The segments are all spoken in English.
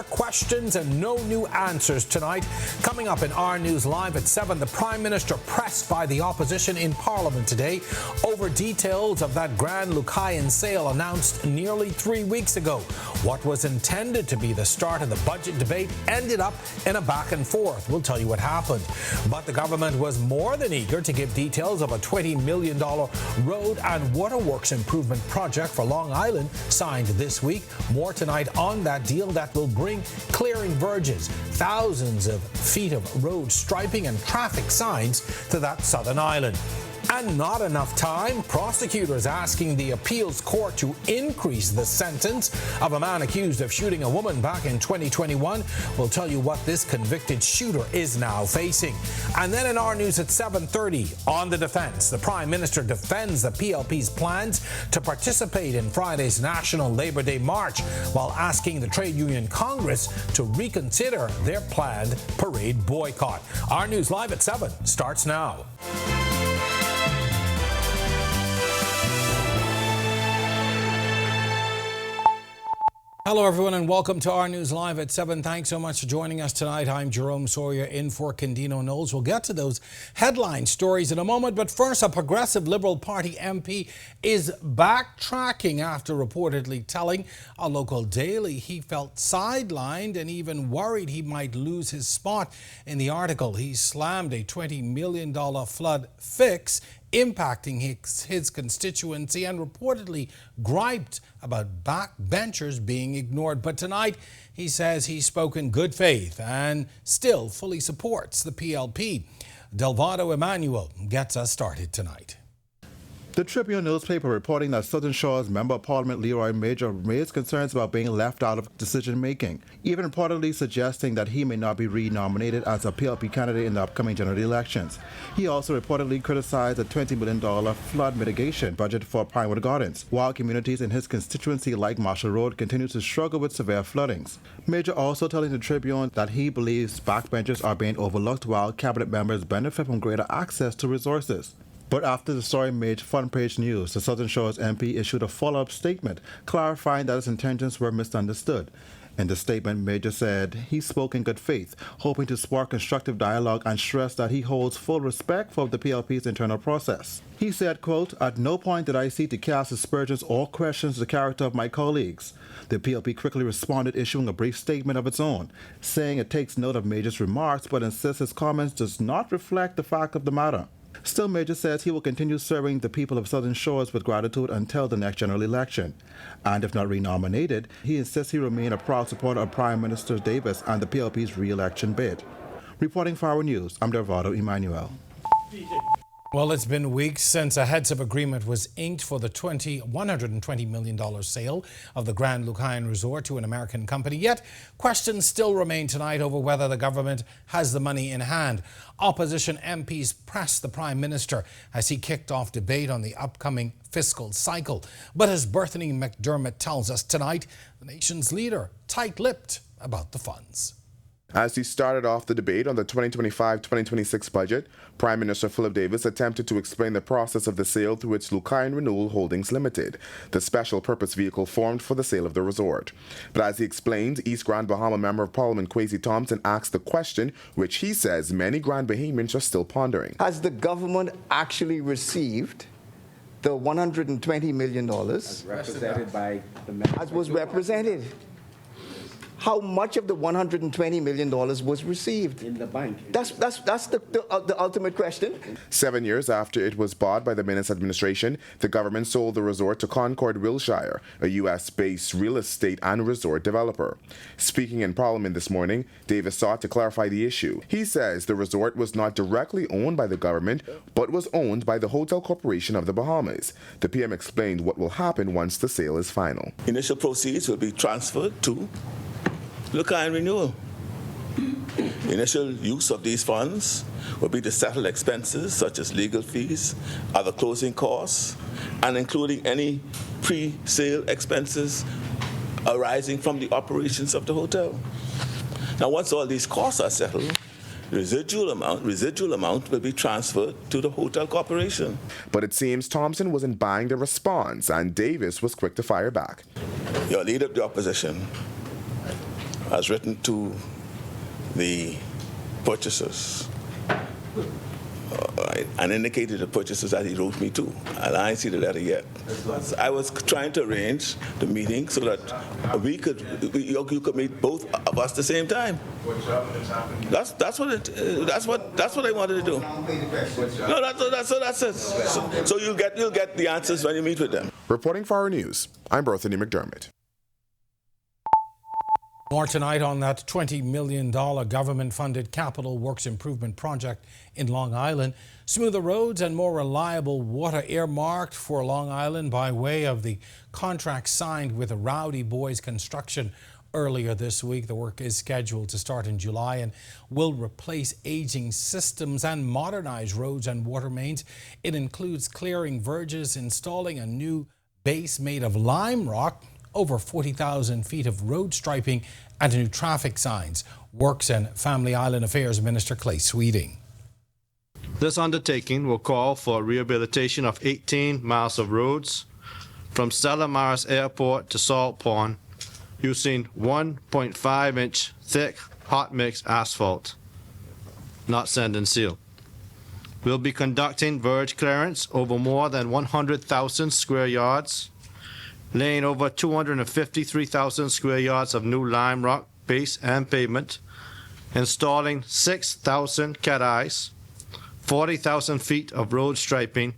questions and no new answers tonight. Coming up in Our News Live at 7, the Prime Minister pressed by the opposition in Parliament today over details of that Grand Lucayan sale announced nearly 3 weeks ago. What was intended to be the start of the budget debate ended up in a back and forth. We'll tell you what happened. But the government was more than eager to give details of a $20 million road and waterworks improvement project for Long Island signed this week. More tonight on that deal that will bring clearing verges, thousands of feet of road striping and traffic signs to that southern island. And not enough time. Prosecutors asking the appeals court to increase the sentence of a man accused of shooting a woman back in 2021. We'll tell you what this convicted shooter is now facing. And then in our news at 7:30 on the defense, the Prime Minister defends the PLP's plans to participate in Friday's National Labor Day March while asking the Trade Union Congress to reconsider their planned parade boycott. Our News Live at 7 starts now. Hello, everyone, and welcome to Our News Live at 7. Thanks so much for joining us tonight. I'm Jerome Sawyer in for Candino Knowles. We'll get to those headline stories in a moment, but first, a Progressive Liberal Party MP is backtracking after reportedly telling a local daily he felt sidelined and even worried he might lose his spot. In the article, he slammed a $20 million flood fix impacting his constituency and reportedly griped about backbenchers being ignored. But tonight, he says he spoke in good faith and still fully supports the PLP. Delvado Emmanuel gets us started tonight. The Tribune newspaper reporting that Southern Shore's Member of Parliament Leroy Major raised concerns about being left out of decision-making, even reportedly suggesting that he may not be re-nominated as a PLP candidate in the upcoming general elections. He also reportedly criticized the $20 million flood mitigation budget for Pinewood Gardens, while communities in his constituency like Marshall Road continue to struggle with severe floodings. Major also telling the Tribune that he believes backbenchers are being overlooked while cabinet members benefit from greater access to resources. But after the story made front page news, the Southern Shores MP issued a follow-up statement clarifying that his intentions were misunderstood. In the statement, Major said he spoke in good faith, hoping to spark constructive dialogue and stressed that he holds full respect for the PLP's internal process. He said, quote, "At no point did I seek to cast aspersions or questions the character of my colleagues." The PLP quickly responded, issuing a brief statement of its own, saying it takes note of Major's remarks but insists his comments does not reflect the fact of the matter. Still, Major says he will continue serving the people of Southern Shores with gratitude until the next general election. And if not re-nominated, he insists he remain a proud supporter of Prime Minister Davis and the PLP's re-election bid. Reporting for Our News, I'm Delvado Emmanuel. Well, it's been weeks since a heads-up agreement was inked for the $120 million sale of the Grand Lucayan Resort to an American company. Yet, questions still remain tonight over whether the government has the money in hand. Opposition MPs pressed the Prime Minister as he kicked off debate on the upcoming fiscal cycle. But as Berthany McDermott tells us tonight, the nation's leader tight-lipped about the funds. As he started off the debate on the 2025-2026 budget, Prime Minister Philip Davis attempted to explain the process of the sale through its Lucayan Renewal Holdings Limited, the special purpose vehicle formed for the sale of the resort. But as he explained, East Grand Bahama Member of Parliament Kwesi Thompson asked the question, which he says many Grand Bahamians are still pondering. Has the government actually received the $120 million as represented by the member? As was represented? How much of the $120 million was received? In the bank. That's the ultimate question. 7 years after it was bought by the Minnis administration, the government sold the resort to Concord Wilshire, a U.S.-based real estate and resort developer. Speaking in Parliament this morning, Davis sought to clarify the issue. He says the resort was not directly owned by the government, but was owned by the Hotel Corporation of the Bahamas. The PM explained what will happen once the sale is final. Initial proceeds will be transferred to Lucayan Renewal. The initial use of these funds will be to settle expenses such as legal fees, other closing costs, and including any pre-sale expenses arising from the operations of the hotel. Now, once all these costs are settled, residual amount will be transferred to the Hotel Corporation. But it seems Thompson wasn't buying the response, and Davis was quick to fire back. Your leader of the opposition has written to the purchasers and indicated the purchasers that he wrote me to, and I ain't see the letter yet. I was trying to arrange the meeting so that you could meet both of us at the same time. That's what I wanted to do. No, that's it. So you'll get the answers when you meet with them. Reporting for Our News, I'm Berthany McDermott. More tonight on that $20 million government-funded capital works improvement project in Long Island. Smoother roads and more reliable water earmarked for Long Island by way of the contract signed with Rowdy Boys Construction earlier this week. The work is scheduled to start in July and will replace aging systems and modernize roads and water mains. It includes clearing verges, installing a new base made of lime rock, over 40,000 feet of road striping and new traffic signs. Works and Family Island Affairs Minister Clay Sweeting. This undertaking will call for rehabilitation of 18 miles of roads from Stella Maris Airport to Salt Pond using 1.5-inch thick hot mix asphalt, not sand and seal. We'll be conducting verge clearance over more than 100,000 square yards, laying over 253,000 square yards of new lime rock base and pavement, installing 6,000 cat eyes, 40,000 feet of road striping,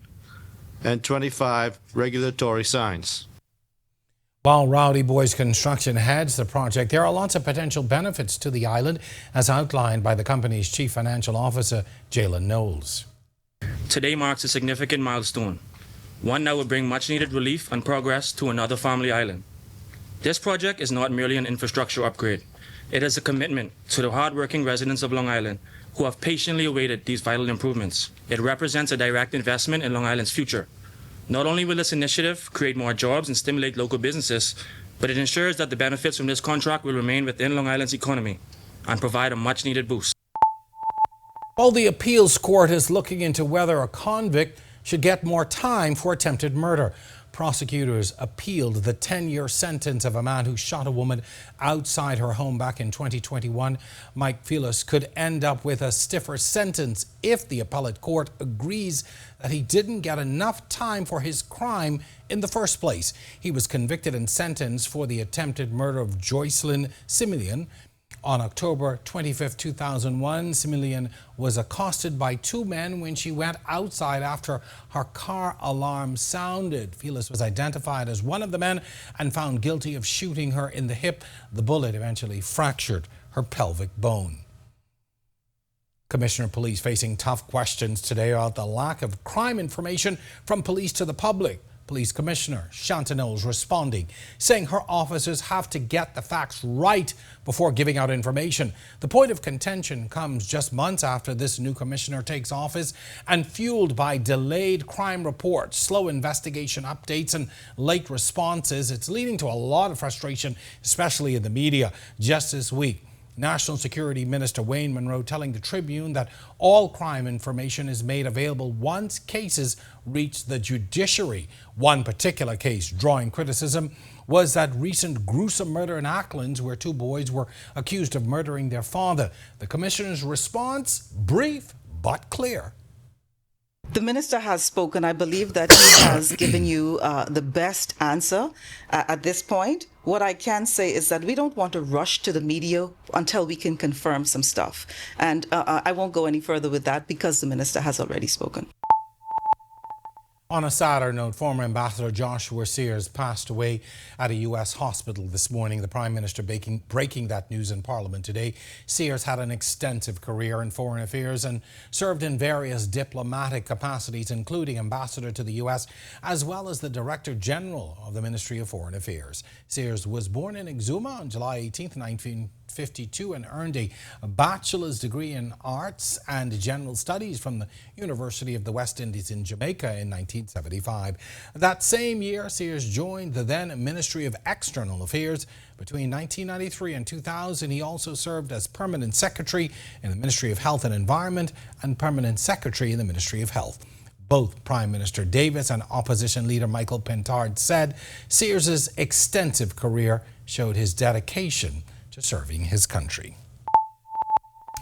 and 25 regulatory signs. While Rowdy Boys Construction heads the project, there are lots of potential benefits to the island, as outlined by the company's Chief Financial Officer, Jalen Knowles. Today marks a significant milestone, one that will bring much-needed relief and progress to another family island. This project is not merely an infrastructure upgrade. It is a commitment to the hard-working residents of Long Island who have patiently awaited these vital improvements. It represents a direct investment in Long Island's future. Not only will this initiative create more jobs and stimulate local businesses, but it ensures that the benefits from this contract will remain within Long Island's economy and provide a much-needed boost. While the appeals court is looking into whether a convict should get more time for attempted murder, prosecutors appealed the 10-year sentence of a man who shot a woman outside her home back in 2021. Mike Felix could end up with a stiffer sentence if the appellate court agrees that he didn't get enough time for his crime in the first place. He was convicted and sentenced for the attempted murder of Joycelyn Similian. On October 25, 2001, Similian was accosted by two men when she went outside after her car alarm sounded. Felix was identified as one of the men and found guilty of shooting her in the hip. The bullet eventually fractured her pelvic bone. Commissioner of Police facing tough questions today about the lack of crime information from police to the public. Police Commissioner Shanta Knowles responding, saying her officers have to get the facts right before giving out information. The point of contention comes just months after this new commissioner takes office and fueled by delayed crime reports, slow investigation updates and late responses. It's leading to a lot of frustration, especially in the media. Just this week, National Security Minister Wayne Monroe telling the Tribune that all crime information is made available once cases reach the judiciary. One particular case drawing criticism was that recent gruesome murder in Acklands where two boys were accused of murdering their father. The commissioner's response, brief but clear. The minister has spoken. I believe that he has given you the best answer at this point. What I can say is that we don't want to rush to the media until we can confirm some stuff. And I won't go any further with that because the minister has already spoken. On a sadder note, former Ambassador Joshua Sears passed away at a U.S. hospital this morning. The Prime Minister breaking that news in Parliament today. Sears had an extensive career in foreign affairs and served in various diplomatic capacities, including Ambassador to the U.S., as well as the Director General of the Ministry of Foreign Affairs. Sears was born in Exuma on July 18, 1952 and earned a bachelor's degree in arts and general studies from the University of the West Indies in Jamaica in 1975. That same year, Sears joined the then Ministry of External Affairs. Between 1993 and 2000, he also served as Permanent Secretary in the Ministry of Health and Environment and Permanent Secretary in the Ministry of Health. Both Prime Minister Davis and Opposition Leader Michael Pentard said Sears's extensive career showed his dedication to serving his country.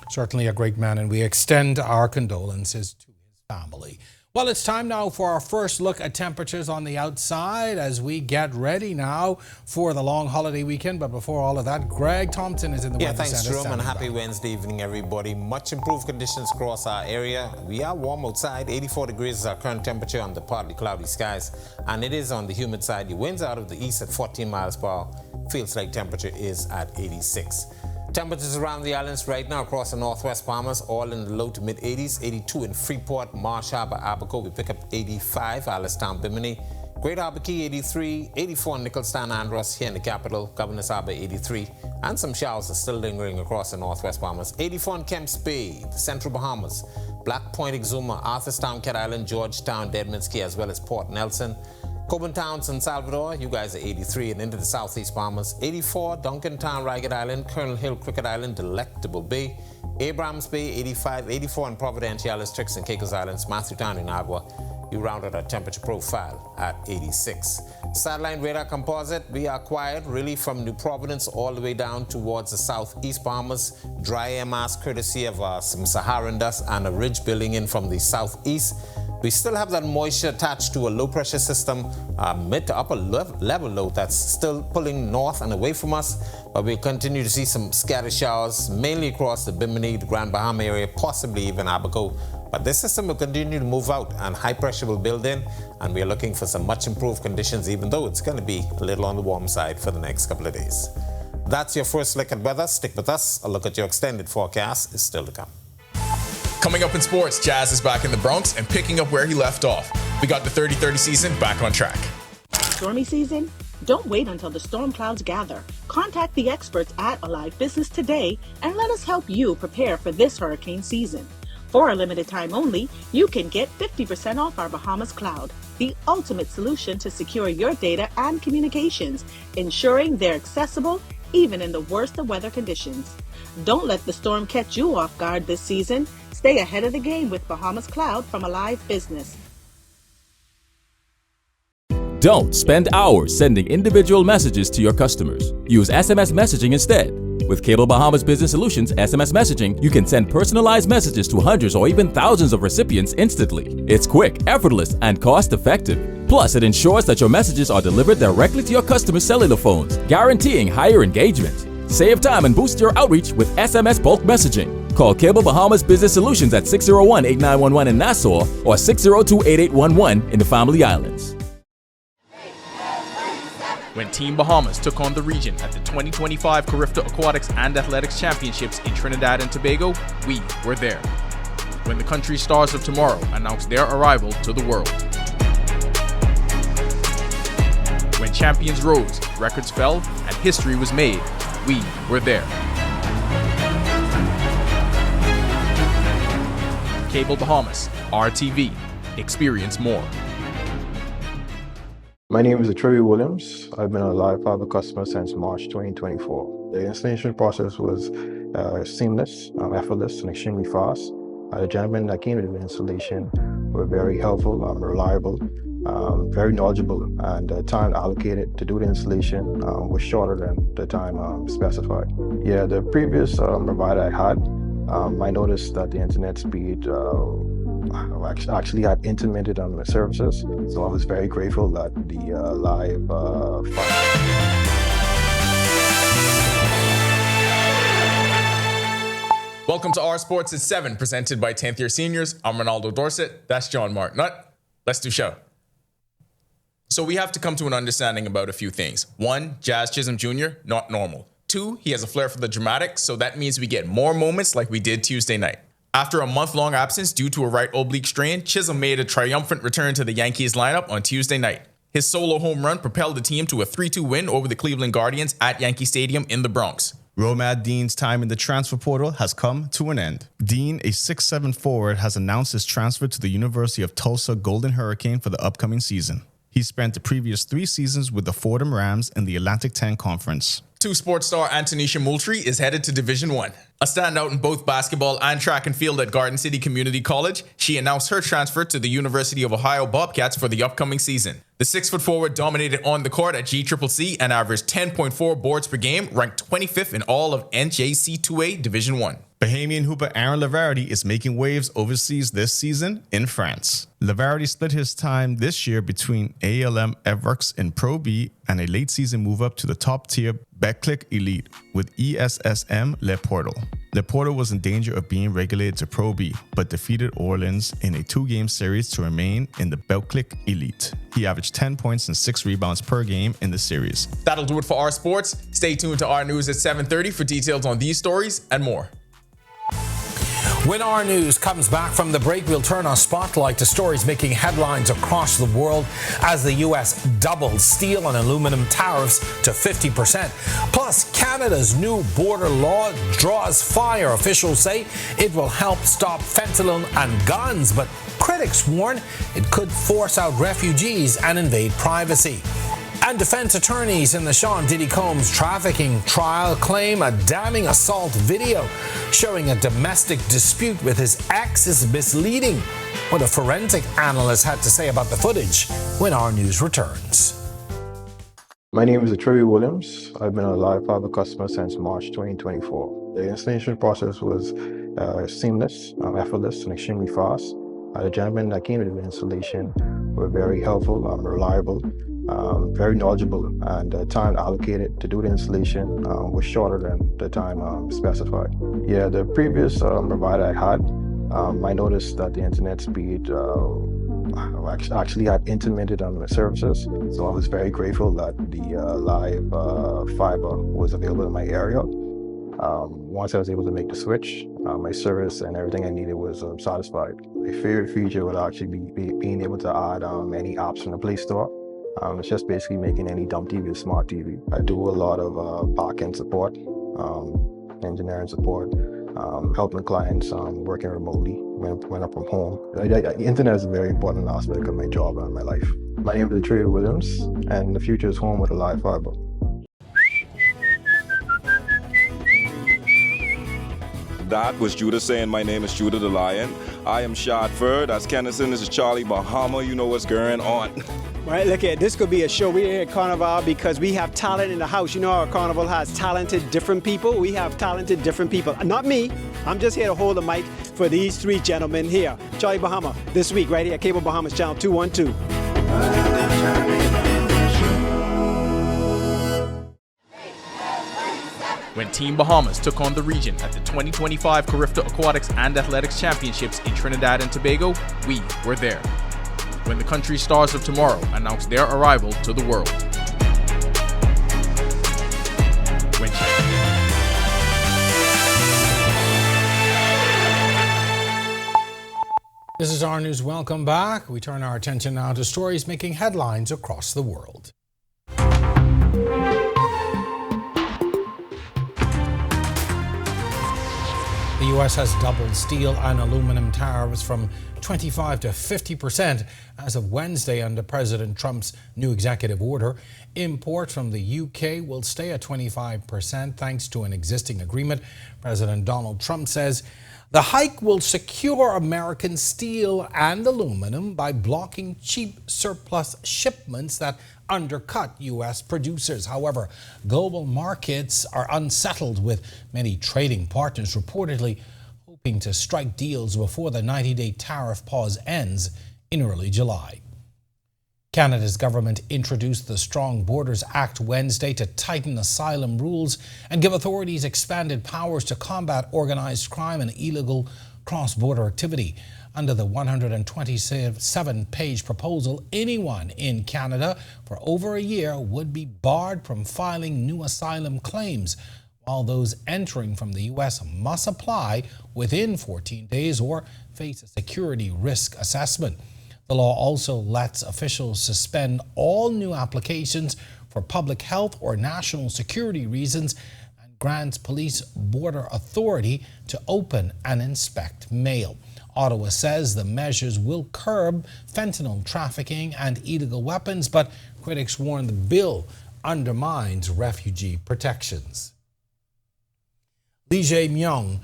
Certainly a great man, and we extend our condolences to his family. Well, it's time now for our first look at temperatures on the outside as we get ready now for the long holiday weekend. But before all of that, Greg Thompson is in the weather thanks, center. Jerome, and happy Wednesday evening, everybody. Much improved conditions across our area. We are warm outside. 84 degrees is our current temperature on the partly cloudy skies, and it is on the humid side. The winds out of the east at 14 miles per hour. Feels like temperature is at 86. Temperatures around the islands right now across the northwest Bahamas, all in the low to mid 80s. 82 in Freeport, Marsh Harbor, Abaco. We pick up 85, Alistown, Bimini. Great Harbor Key, 83. 84 in Nicholstown, Andros, here in the capital. Governor's Harbor, 83. And some showers are still lingering across the northwest Bahamas. 84 in Kemps Bay, the central Bahamas. Black Point, Exuma, Arthurstown, Cat Island, Georgetown, Deadman's Key, as well as Port Nelson. Coburn Town, San Salvador, you guys are 83 and into the southeast Bahamas. 84, Duncantown, Ragged Island, Colonel Hill, Cricket Island, Delectable Bay. Abrams Bay, 85, 84 in Providenciales, Tricks and Caicos Islands, Matthewtown in Agua. You rounded our temperature profile at 86. Satellite radar composite, we are quiet really from New Providence all the way down towards the southeast Bahamas. Dry air mass courtesy of some Saharan dust and a ridge building in from the southeast. We still have that moisture attached to a low pressure system, mid to upper level low that's still pulling north and away from us, but we'll continue to see some scattered showers, mainly across the Bimini, the Grand Bahama area, possibly even Abaco. But this system will continue to move out and high pressure will build in, and we're looking for some much improved conditions, even though it's going to be a little on the warm side for the next couple of days. That's your first look at weather. Stick with us. A look at your extended forecast is still to come. Coming up in sports, Jazz is back in the Bronx and picking up where he left off. We got the 30-30 season back on track. Stormy season? Don't wait until the storm clouds gather. Contact the experts at Alive Business today and let us help you prepare for this hurricane season. For a limited time only, you can get 50% off our Bahamas Cloud, the ultimate solution to secure your data and communications, ensuring they're accessible even in the worst of weather conditions. Don't let the storm catch you off guard this season. Stay ahead of the game with Bahamas Cloud from Alive Business. Don't spend hours sending individual messages to your customers. Use SMS messaging instead. With Cable Bahamas Business Solutions SMS messaging, you can send personalized messages to hundreds or even thousands of recipients instantly. It's quick, effortless, and cost-effective. Plus, it ensures that your messages are delivered directly to your customers' cellular phones, guaranteeing higher engagement. Save time and boost your outreach with SMS bulk messaging. Call Cable Bahamas Business Solutions at 601-8911 in Nassau or 602-8811 in the Family Islands. When Team Bahamas took on the region at the 2025 Carifta Aquatics and Athletics Championships in Trinidad and Tobago, we were there. When the country stars of tomorrow announced their arrival to the world. When champions rose, records fell, and history was made, we were there. Cable Bahamas, RTV, experience more. My name is Trevi Williams. I've been a Live Fiber customer since March 2024. The installation process was seamless, effortless, and extremely fast. The gentlemen that came to the installation were very helpful, reliable, very knowledgeable, and the time allocated to do the installation was shorter than the time specified. Yeah, the previous provider I had, I noticed that the internet speed actually had intermittent on the services, so I was very grateful that the live Welcome to Our Sports at 7, presented by 10th Year Seniors. I'm Ronaldo Dorset. That's John Martinut. Let's do show. So we have to come to an understanding about a few things. 1, Jazz Chisholm Jr., not normal. 2, he has a flair for the dramatic, so that means we get more moments like we did Tuesday night. After a month-long absence due to a right oblique strain, Chisholm made a triumphant return to the Yankees lineup on Tuesday night. His solo home run propelled the team to a 3-2 win over the Cleveland Guardians at Yankee Stadium in the Bronx. Romad Dean's time in the transfer portal has come to an end. Dean, a 6'7" forward, has announced his transfer to the University of Tulsa Golden Hurricane for the upcoming season. He spent the previous 3 seasons with the Fordham Rams in the Atlantic 10 Conference. 2 sports star Antonisha Moultrie is headed to Division I. A standout in both basketball and track and field at Garden City Community College, she announced her transfer to the University of Ohio Bobcats for the upcoming season. The 6-foot forward dominated on the court at GCCC and averaged 10.4 boards per game, ranked 25th in all of NJC2A Division 1. Bahamian hooper Aaron Laverty is making waves overseas this season in France. Laverty split his time this year between ALM Everks in Pro B and a late season move up to the top tier Betclic Elite with ESSM Le Portal. Le Portal was in danger of being regulated to Pro B, but defeated Orleans in a 2-game series to remain in the Betclic Elite. He averaged 10 points and 6 rebounds per game in the series. That'll do it for our sports. Stay tuned to our news at 7:30 for details on these stories and more. When our news comes back from the break, we'll turn our spotlight to stories making headlines across the world as the U.S. doubles steel and aluminum tariffs to 50%. Plus, Canada's new border law draws fire. Officials say it will help stop fentanyl and guns, but critics warn it could force out refugees and invade privacy. And defense attorneys in the Sean Diddy Combs trafficking trial claim a damning assault video showing a domestic dispute with his ex is misleading. What a forensic analyst had to say about the footage when our news returns. My name is Trey Williams. I've been a Live Fiber customer since March 2024. The installation process was seamless, effortless, and extremely fast. The gentlemen that came to the installation were very helpful, reliable, very knowledgeable, and the time allocated to do the installation was shorter than the time specified. Yeah, the previous provider I had, I noticed that the internet speed actually had intermittent on the services, so I was very grateful that the live fiber was available in my area. Once I was able to make the switch, my service and everything I needed was satisfied. My favorite feature would actually be being able to add any apps from the Play Store. It's just basically making any dumb TV a smart TV. I do a lot of back-end support, engineering support, helping clients working remotely when I'm from home. The internet is a very important aspect of my job and my life. My name is Trey Williams, and the future is home with a live fiber. That was Judah saying, my name is Judah the Lion. I am Shad Fur. That's Kennison. This is Charlie Bahama. You know what's going on. Right, look at this could be a show. We're here at Carnival because we have talent in the house. You know our Carnival has talented different people. We have talented different people. Not me. I'm just here to hold the mic for these three gentlemen here. Charlie Bahama this week right here at Cable Bahamas Channel 212. When Team Bahamas took on the region at the 2025 Carifta Aquatics and Athletics Championships in Trinidad and Tobago, we were there. When the country's stars of tomorrow announced their arrival to the world. This is our news. Welcome back. We turn our attention now to stories making headlines across the world. The U.S. has doubled steel and aluminum tariffs from 25 to 50% as of Wednesday under President Trump's new executive order. Imports from the U.K. will stay at 25% thanks to an existing agreement. President Donald Trump says the hike will secure American steel and aluminum by blocking cheap surplus shipments that undercut U.S. producers. However, global markets are unsettled, with many trading partners reportedly hoping to strike deals before the 90-day tariff pause ends in early July. Canada's government introduced the Strong Borders Act Wednesday to tighten asylum rules and give authorities expanded powers to combat organized crime and illegal cross-border activity. Under the 127-page proposal, anyone in Canada for over a year would be barred from filing new asylum claims, while those entering from the U.S. must apply within 14 days or face a security risk assessment. The law also lets officials suspend all new applications for public health or national security reasons and grants police border authority to open and inspect mail. Ottawa says the measures will curb fentanyl trafficking and illegal weapons, but critics warn the bill undermines refugee protections. Lee Jae-myung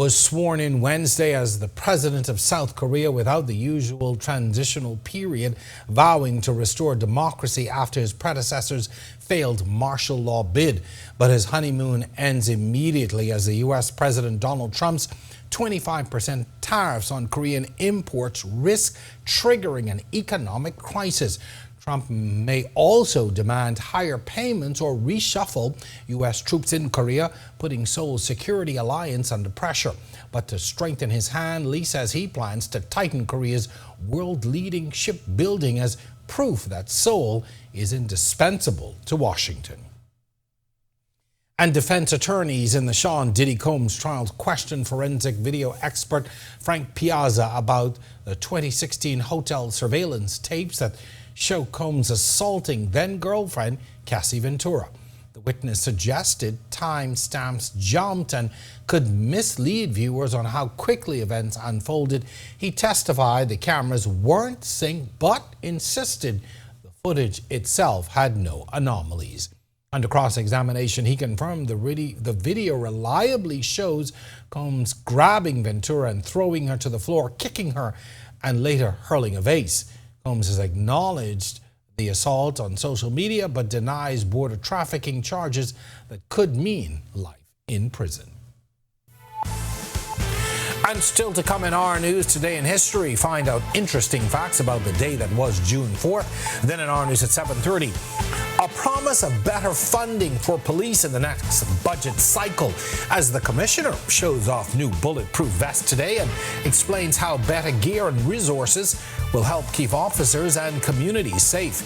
was sworn in Wednesday as the president of South Korea without the usual transitional period, vowing to restore democracy after his predecessor's failed martial law bid. But his honeymoon ends immediately as the U.S. President Donald Trump's 25% tariffs on Korean imports risk triggering an economic crisis. Trump may also demand higher payments or reshuffle U.S. troops in Korea, putting Seoul's security alliance under pressure. But to strengthen his hand, Lee says he plans to tighten Korea's world-leading shipbuilding as proof that Seoul is indispensable to Washington. And defense attorneys in the Sean Diddy Combs trial questioned forensic video expert Frank Piazza about the 2016 hotel surveillance tapes that show Combs assaulting then-girlfriend Cassie Ventura. The witness suggested timestamps jumped and could mislead viewers on how quickly events unfolded. He testified the cameras weren't synced, but insisted the footage itself had no anomalies. Under cross-examination, he confirmed the video reliably shows Combs grabbing Ventura and throwing her to the floor, kicking her, and later hurling a vase. Combs has acknowledged the assault on social media, but denies border trafficking charges that could mean life in prison. And still to come in our news today in history, find out interesting facts about the day that was June 4th. Then in our news at 7:30, a promise of better funding for police in the next budget cycle as the commissioner shows off new bulletproof vests today and explains how better gear and resources will help keep officers and communities safe.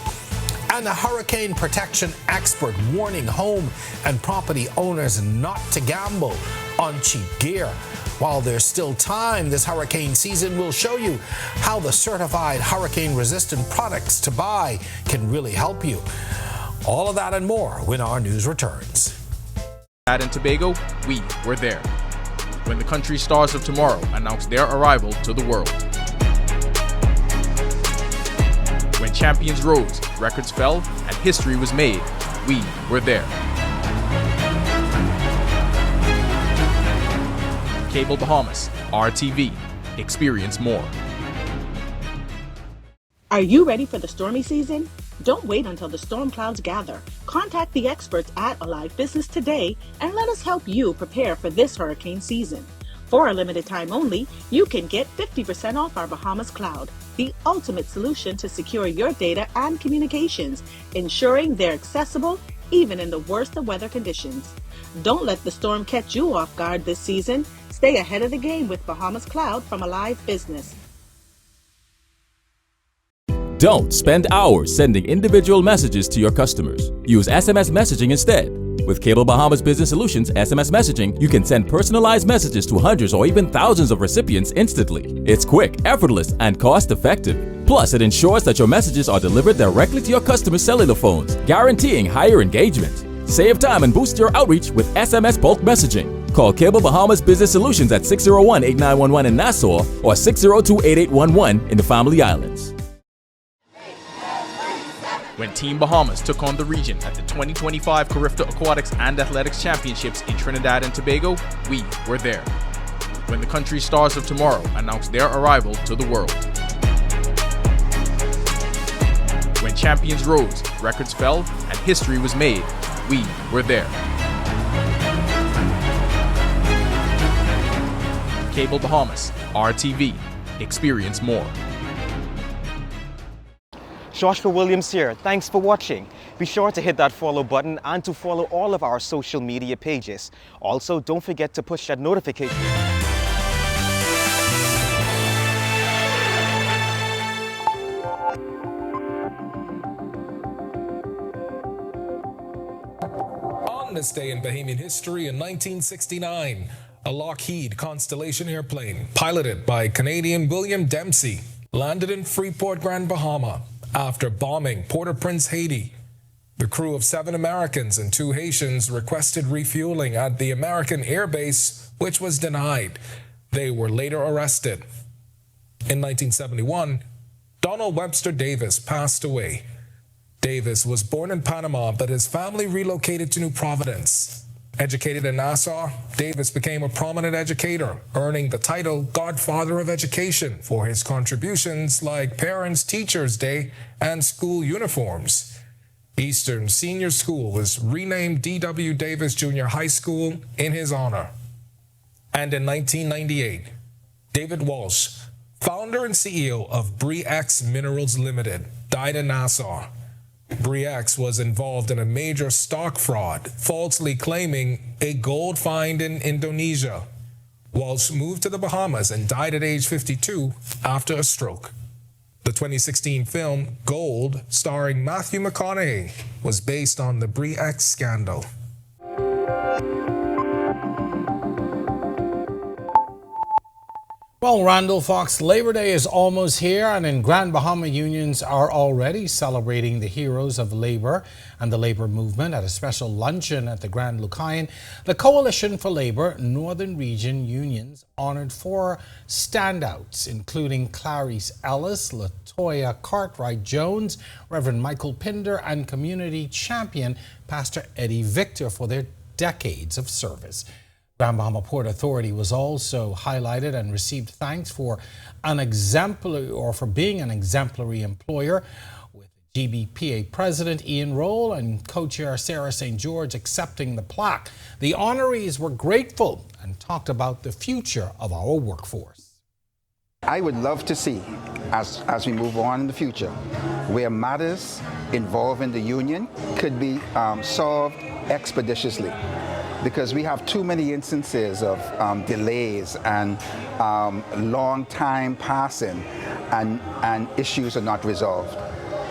And a hurricane protection expert warning home and property owners not to gamble on cheap gear. While there's still time, this hurricane season will show you how the certified hurricane-resistant products to buy can really help you. All of that and more when our news returns. Trinidad and Tobago, we were there when the country stars of tomorrow announced their arrival to the world. When champions rose, records fell, and history was made, we were there. Cable Bahamas, RTV, experience more. Are you ready for the stormy season? Don't wait until the storm clouds gather. Contact the experts at Alive Business today and let us help you prepare for this hurricane season. For a limited time only, you can get 50% off our Bahamas Cloud, the ultimate solution to secure your data and communications, ensuring they're accessible even in the worst of weather conditions. Don't let the storm catch you off guard this season. Stay ahead of the game with Bahamas Cloud from Alive Business. Don't spend hours sending individual messages to your customers. Use SMS messaging instead. With Cable Bahamas Business Solutions SMS messaging, you can send personalized messages to hundreds or even thousands of recipients instantly. It's quick, effortless, and cost-effective. Plus, it ensures that your messages are delivered directly to your customers' cellular phones, guaranteeing higher engagement. Save time and boost your outreach with SMS bulk messaging. Call Cable Bahamas Business Solutions at 601-8911 in Nassau or 602-8811 in the Family Islands. When Team Bahamas took on the region at the 2025 Carifta Aquatics and Athletics Championships in Trinidad and Tobago, we were there when the country stars of tomorrow announced their arrival to the world. When champions rose, records fell, and history was made, we were there. Cable Bahamas, RTV, experience more. Joshua Williams here. Thanks for watching. Be sure to hit that follow button and to follow all of our social media pages. Also, don't forget to push that notification. On this day in Bahamian history in 1969, a Lockheed Constellation airplane piloted by Canadian William Dempsey landed in Freeport, Grand Bahama after bombing Port-au-Prince, Haiti. The crew of 7 Americans and 2 Haitians requested refueling at the American Air Base, which was denied. They were later arrested. In 1971, Donald Webster Davis passed away. Davis was born in Panama, but his family relocated to New Providence. Educated in Nassau, Davis became a prominent educator, earning the title Godfather of Education for his contributions like Parents' Teachers' Day and school uniforms. Eastern Senior School was renamed D.W. Davis Junior High School in his honor. And in 1998, David Walsh, founder and CEO of Bre-X Minerals Limited, died in Nassau. Bre-X was involved in a major stock fraud, falsely claiming a gold find in Indonesia. Walsh moved to the Bahamas and died at age 52 after a stroke. The 2016 film Gold, starring Matthew McConaughey, was based on the Bre-X scandal. Well, Randall Fox, Labor Day is almost here, and in Grand Bahama, unions are already celebrating the heroes of labor and the labor movement at a special luncheon at the Grand Lucayan. The Coalition for Labor Northern Region unions honored 4 standouts, including Clarice Ellis, Latoya Cartwright-Jones, Reverend Michael Pinder, and community champion Pastor Eddie Victor for their decades of service. Grand Bahama Port Authority was also highlighted and received thanks for being an exemplary employer, with GBPA President Ian Roll and co-chair Sarah St. George accepting the plaque. The honorees were grateful and talked about the future of our workforce. I would love to see, as we move on in the future, where matters involving the union could be solved expeditiously, because we have too many instances of delays and long time passing, and issues are not resolved.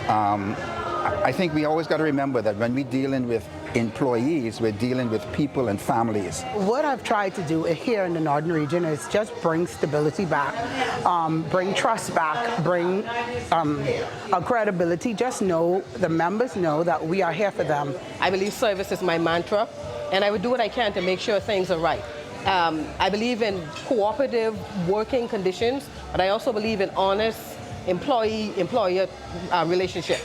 I think we always got to remember that when we're dealing with employees, we're dealing with people and families. What I've tried to do here in the Northern Region is just bring stability back, bring trust back, bring a credibility. Just know, the members know that we are here for them. I believe service is my mantra, and I would do what I can to make sure things are right. I believe in cooperative working conditions, but I also believe in honest employee-employer relationship.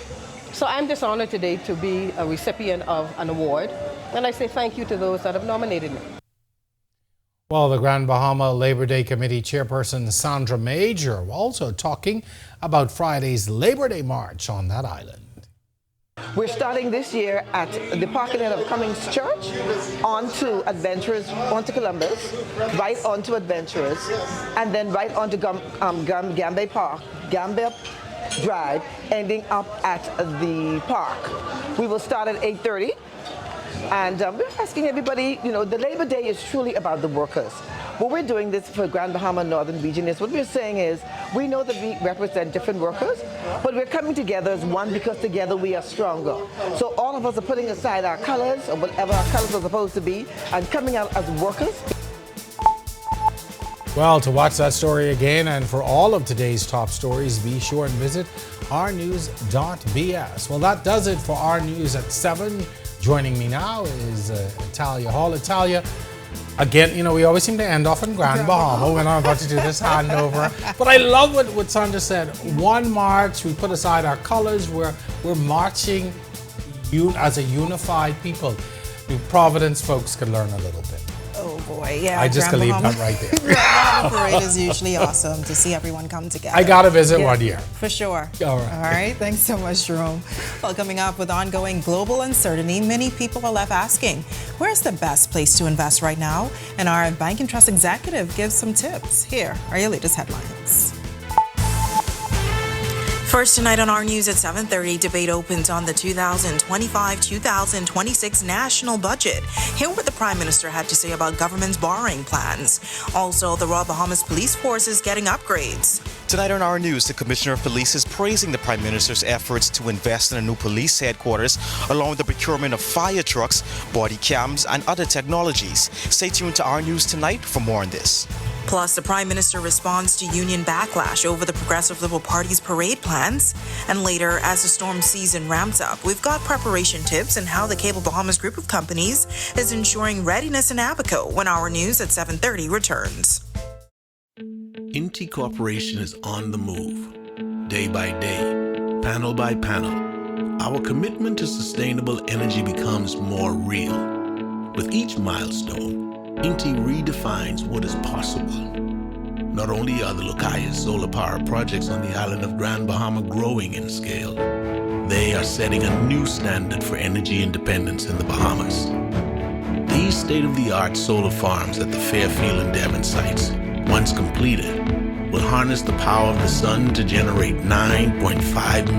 So I'm just honored today to be a recipient of an award, and I say thank you to those that have nominated me. Well, the Grand Bahama Labor Day Committee Chairperson Sandra Major also talking about Friday's Labor Day March on that island. We're starting this year at the parking lot of Cummings Church, onto Adventurers, onto Columbus, right onto Adventurers, and then right onto Gambia Park, Gambia Drive, ending up at the park. We will start at 8:30, and we're asking everybody, the Labor Day is truly about the workers. What we're doing this for Grand Bahama Northern Region is, what we're saying is, we know that we represent different workers, but we're coming together as one because together we are stronger. So all of us are putting aside our colors, or whatever our colors are supposed to be, and coming out as workers. Well, to watch that story again and for all of today's top stories, be sure and visit ournews.bs. Well, that does it for Our News at 7. Joining me now is Italia Hall. Italia, again, we always seem to end off in Grand Bahama when I'm about to do this handover. But I love what Sandra said. One march, we put aside our colors, we're marching as a unified people. Providence folks can learn a little bit. Oh boy, yeah. I just can leave that right there. The parade is usually awesome to see everyone come together. I got to visit one year. For sure. All right. All right. Thanks so much, Jerome. Well, coming up, with ongoing global uncertainty, many people are left asking, where's the best place to invest right now? And our Bank and Trust executive gives some tips. Here are your latest headlines. First tonight on Our News at 7:30, debate opens on the 2025-2026 national budget. Hear what the Prime Minister had to say about government's borrowing plans. Also, the Royal Bahamas Police Force is getting upgrades. Tonight on Our News, the Commissioner of Police is praising the Prime Minister's efforts to invest in a new police headquarters, along with the procurement of fire trucks, body cams, and other technologies. Stay tuned to Our News tonight for more on this. Plus, the Prime Minister responds to union backlash over the Progressive Liberal Party's parade plans. And later, as the storm season ramps up, we've got preparation tips and how the Cable Bahamas group of companies is ensuring readiness in Abaco when Our News at 7:30 returns. Inti Corporation is on the move, day by day, panel by panel. Our commitment to sustainable energy becomes more real. With each milestone, INTI redefines what is possible. Not only are the Lucaya solar power projects on the island of Grand Bahama growing in scale, they are setting a new standard for energy independence in the Bahamas. These state-of-the-art solar farms at the Fairfield and Devon sites, once completed, will harness the power of the sun to generate 9.5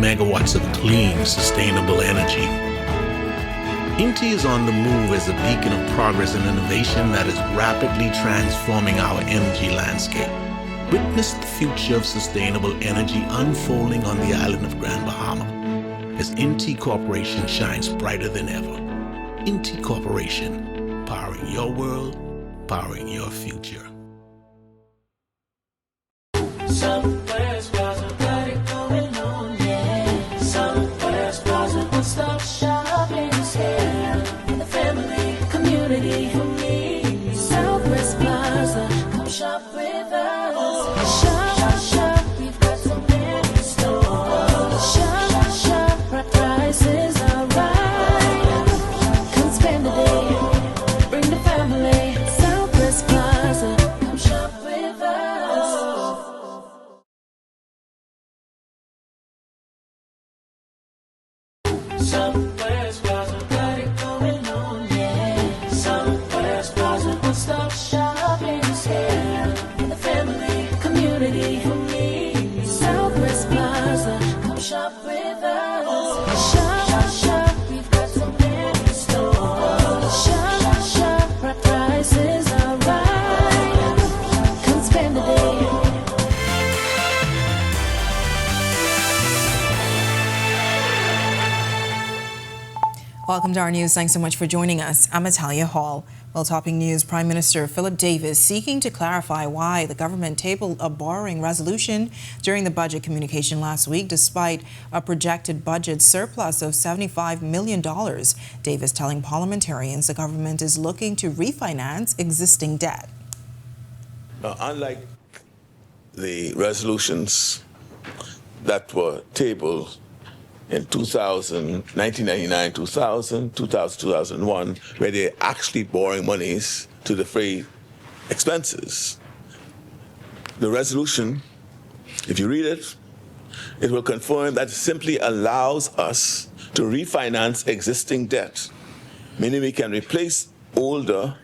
megawatts of clean, sustainable energy. INTI is on the move as a beacon of progress and innovation that is rapidly transforming our energy landscape. Witness the future of sustainable energy unfolding on the island of Grand Bahama as INTI Corporation shines brighter than ever. INTI Corporation, powering your world, powering your future. Somewhere's Plaza, got it going on, yeah. Somewhere's Plaza, one-stop shopping is here. For the family, community, for me. Southwest Plaza, come shop with us. Shop, shop, we've got so many stores. Shop, shop, our prices are right. Come spend the day, bring the family. Southwest Plaza, come shop with us. Somewhere's Plaza, got it going on, yeah. Somewhere's Plaza, one-stop shopping is here. For the family, community, for me. Southwest Plaza, come shop with us. Shop, shop, we've got so many stores. Shop, shop, our prices are right. Come spend the day. Welcome to our news. Thanks so much for joining us. I'm Natalia Hall. Well, topping news, Prime Minister Philip Davis seeking to clarify why the government tabled a borrowing resolution during the budget communication last week, despite a projected budget surplus of $75 million. Davis telling parliamentarians the government is looking to refinance existing debt. Now, unlike the resolutions that were tabled in 1999, 2000, 2001, where they're actually borrowing monies to defray expenses. The resolution, if you read it, it will confirm that it simply allows us to refinance existing debt, meaning we can replace older,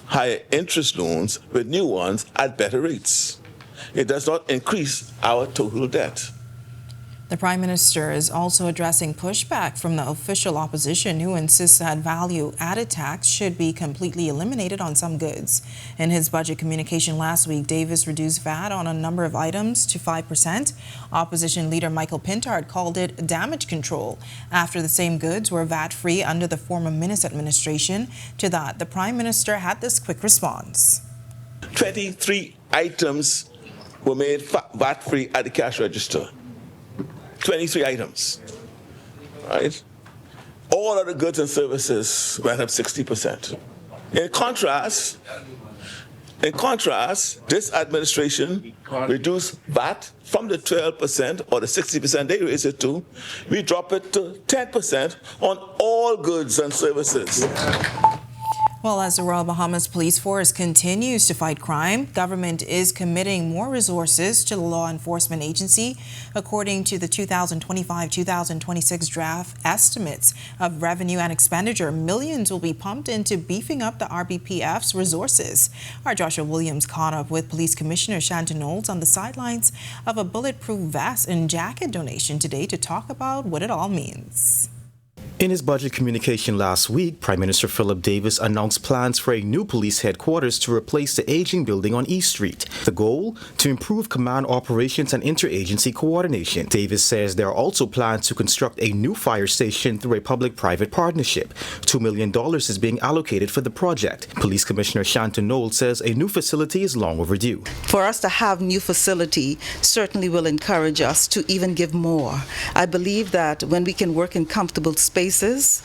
higher interest loans with new ones at better rates. It does not increase our total debt. The Prime Minister is also addressing pushback from the official opposition, who insists that value-added tax should be completely eliminated on some goods. In his budget communication last week, Davis reduced VAT on a number of items to 5%. Opposition leader Michael Pintard called it damage control after the same goods were VAT-free under the former Minnis administration. To that, the Prime Minister had this quick response. 23 items were made VAT-free at the cash register. 23 items, right? All other goods and services went up 60%. In contrast, this administration reduced VAT from the 12% or the 60% they raised it to. We drop it to 10% on all goods and services. Well, as the Royal Bahamas Police Force continues to fight crime, government is committing more resources to the law enforcement agency. According to the 2025-2026 draft estimates of revenue and expenditure, millions will be pumped into beefing up the RBPF's resources. Our Joshua Williams caught up with Police Commissioner Shanton Knowles on the sidelines of a bulletproof vest and jacket donation today to talk about what it all means. In his budget communication last week, Prime Minister Philip Davis announced plans for a new police headquarters to replace the aging building on East Street. The goal? To improve command operations and interagency coordination. Davis says there are also plans to construct a new fire station through a public-private partnership. $2 million is being allocated for the project. Police Commissioner Shanton Knowles says a new facility is long overdue. For us to have new facility certainly will encourage us to even give more. I believe that when we can work in comfortable spaces places,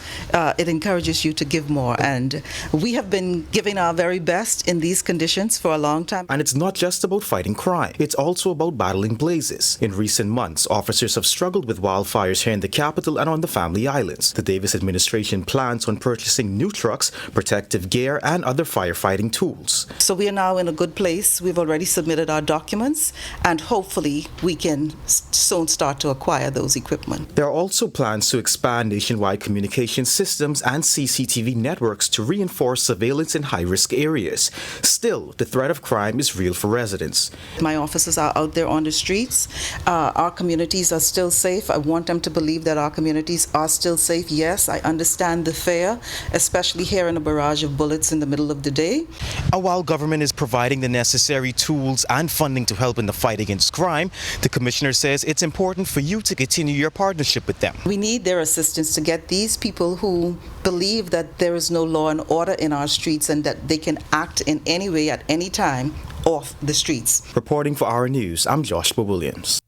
it encourages you to give more. And we have been giving our very best in these conditions for a long time. And it's not just about fighting crime. It's also about battling blazes. In recent months, officers have struggled with wildfires here in the capital and on the Family Islands. The Davis administration plans on purchasing new trucks, protective gear, and other firefighting tools. So we are now in a good place. We've already submitted our documents, and hopefully we can soon start to acquire those equipment. There are also plans to expand nationwide communication systems and CCTV networks to reinforce surveillance in high-risk areas. Still, the threat of crime is real for residents. My officers are out there on the streets. Our communities are still safe. I want them to believe that our communities are still safe. Yes, I understand the fear, especially here in a barrage of bullets in the middle of the day. And while government is providing the necessary tools and funding to help in the fight against crime, the commissioner says it's important for you to continue your partnership with them. We need their assistance to get these people who believe that there is no law and order in our streets and that they can act in any way at any time off the streets. Reporting for Our News, I'm Joshua Williams.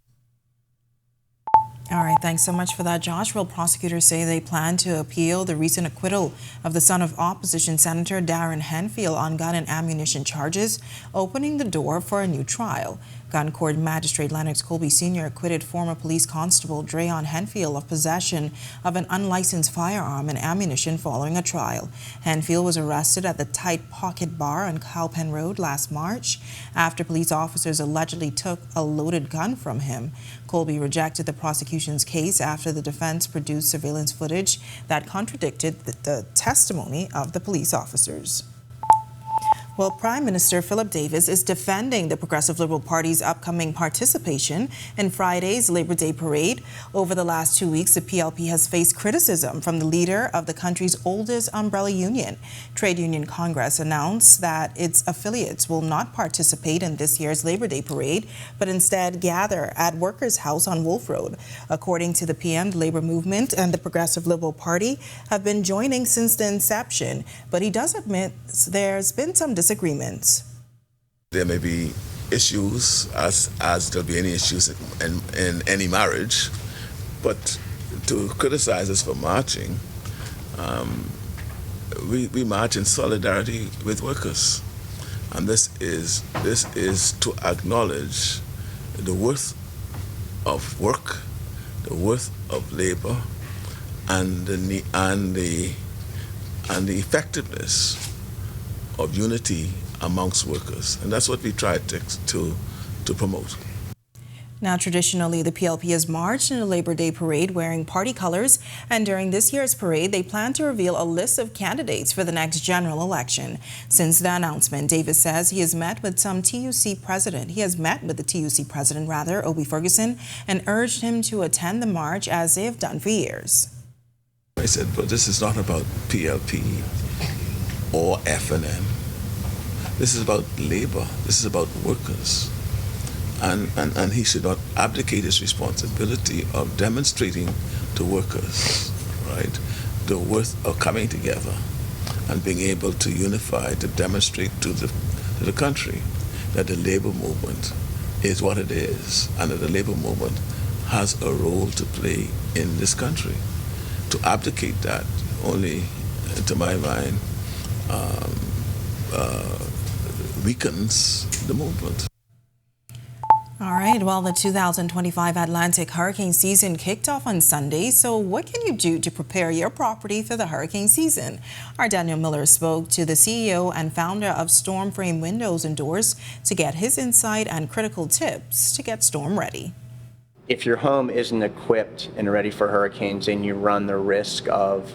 All right, thanks so much for that, Josh. Well, prosecutors say they plan to appeal the recent acquittal of the son of opposition Senator Darren Henfield on gun and ammunition charges, opening the door for a new trial. Gun Court Magistrate Lennox Colby Sr. acquitted former police constable Dreon Henfield of possession of an unlicensed firearm and ammunition following a trial. Henfield was arrested at the Tight Pocket Bar on Cowpen Road last March after police officers allegedly took a loaded gun from him. Colby rejected the prosecution's case after the defense produced surveillance footage that contradicted the testimony of the police officers. Well, Prime Minister Philip Davis is defending the Progressive Liberal Party's upcoming participation in Friday's Labor Day parade. Over the last 2 weeks, the PLP has faced criticism from the leader of the country's oldest umbrella union. Trade Union Congress announced that its affiliates will not participate in this year's Labor Day parade, but instead gather at Workers' House on Wolf Road. According to the PM, the Labor Movement and the Progressive Liberal Party have been joining since the inception, but he does admit there's been some disagreements. There may be issues, as there'll be any issues in any marriage, but to criticize us for marching, we march in solidarity with workers, and this is to acknowledge the worth of work, the worth of labor, and the effectiveness of unity amongst workers, and that's what we tried to promote. Now, traditionally, the PLP has marched in a Labor Day parade wearing party colors, and during this year's parade, they plan to reveal a list of candidates for the next general election. Since the announcement, Davis says he has met with the TUC president, Obie Ferguson, and urged him to attend the march as they have done for years. I said, but this is not about PLP or FNM. This is about labor. This is about workers. And he should not abdicate his responsibility of demonstrating to workers, right, the worth of coming together and being able to unify, to demonstrate to the country that the labor movement is what it is, and that the labor movement has a role to play in this country. To abdicate that only, to my mind, weakens the movement. All right, well, the 2025 Atlantic hurricane season kicked off on Sunday, so what can you do to prepare your property for the hurricane season? Our Daniel Miller spoke to the CEO and founder of Storm Frame Windows and Doors to get his insight and critical tips to get storm ready. If your home isn't equipped and ready for hurricanes, then you run the risk of,